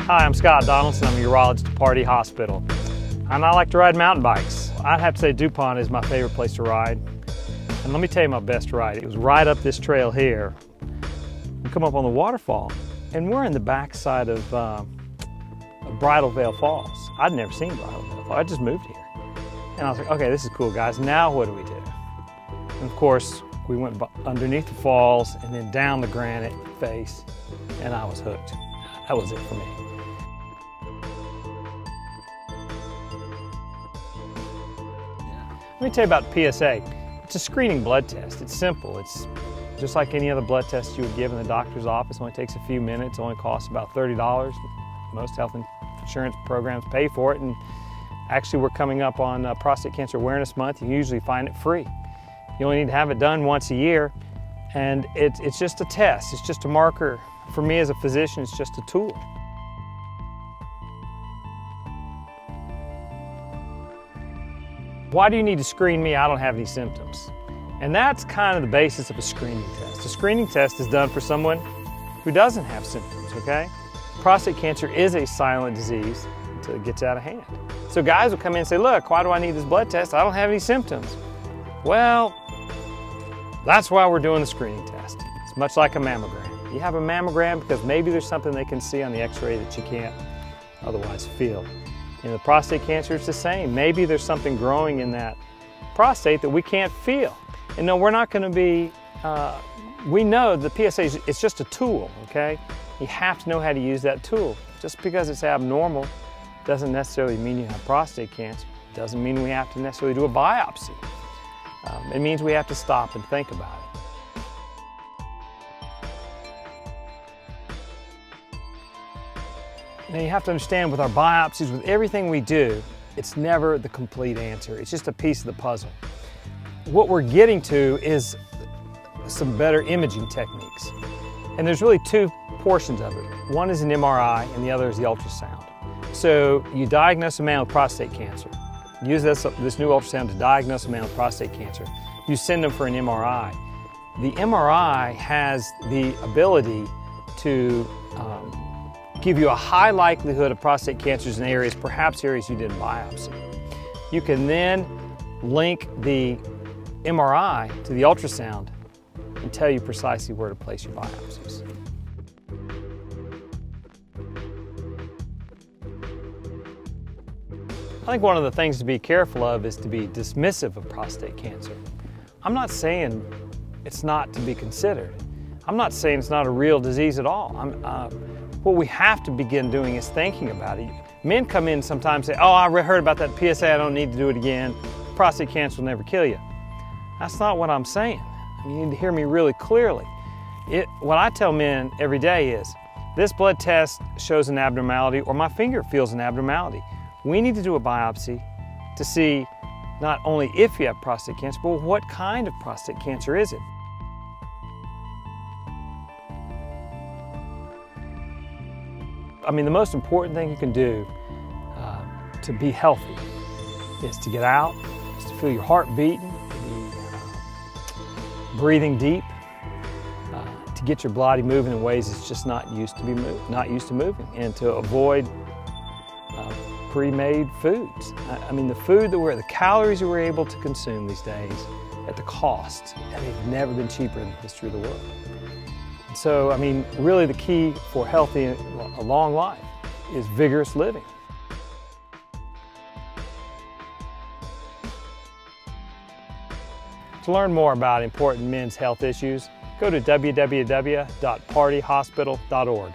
Hi, I'm Scott Donaldson. I'm a urologist at Party Hospital. And I like to ride mountain bikes. I'd have to say DuPont is my favorite place to ride. And let me tell you my best ride. It was right up this trail here. We come up on the waterfall, and we're in the backside of Bridal Veil Falls. I'd never seen Bridal Veil Falls. I just moved here. And I was like, okay, this is cool, guys. Now what do we do? And of course, we went underneath the falls and then down the granite face, and I was hooked. That was it for me. Let me tell you about PSA. It's a screening blood test. It's simple. It's just like any other blood test you would give in the doctor's office. It only takes a few minutes. It only costs about $30. Most health insurance programs pay for it. And actually, we're coming up on Prostate Cancer Awareness Month. You usually find it free. You only need to have it done once a year. And it's just a test. It's just a marker. For me as a physician, it's just a tool. Why do you need to screen me? I don't have any symptoms. And that's kind of the basis of a screening test. A screening test is done for someone who doesn't have symptoms, okay? Prostate cancer is a silent disease until it gets out of hand. So guys will come in and say, look, why do I need this blood test? I don't have any symptoms. Well, that's why we're doing the screening test. It's much like a mammogram. You have a mammogram because maybe there's something they can see on the x-ray that you can't otherwise feel. In the prostate cancer, it's the same. Maybe there's something growing in that prostate that we can't feel. And no, we're not going to be, we know the PSA is just a tool, okay? You have to know how to use that tool. Just because it's abnormal doesn't necessarily mean you have prostate cancer. It doesn't mean we have to necessarily do a biopsy. It means we have to stop and think about it. Now you have to understand with our biopsies, with everything we do, it's never the complete answer. It's just a piece of the puzzle. What we're getting to is some better imaging techniques. And there's really two portions of it. One is an MRI and the other is the ultrasound. So you diagnose a man with prostate cancer. Use this new ultrasound to diagnose a man with prostate cancer. You send them for an MRI. The MRI has the ability to give you a high likelihood of prostate cancers in areas, perhaps areas you didn't biopsy. You can then link the MRI to the ultrasound and tell you precisely where to place your biopsies. I think one of the things to be careful of is to be dismissive of prostate cancer. I'm not saying it's not to be considered. I'm not saying it's not a real disease at all. What we have to begin doing is thinking about it. Men come in sometimes and say, oh, I heard about that PSA, I don't need to do it again. Prostate cancer will never kill you. That's not what I'm saying. You need to hear me really clearly. What I tell men every day is, this blood test shows an abnormality or my finger feels an abnormality. We need to do a biopsy to see not only if you have prostate cancer, but what kind of prostate cancer is it? I mean, the most important thing you can do to be healthy is to get out, is to feel your heart beating, to be breathing deep, to get your body moving in ways it's just not used to moving, and to avoid pre-made foods. I mean, the calories that we're able to consume these days at the cost, and they've never been cheaper in the history of the world. So, I mean, really the key for healthy, a long life is vigorous living. To learn more about important men's health issues, go to www.partyhospital.org.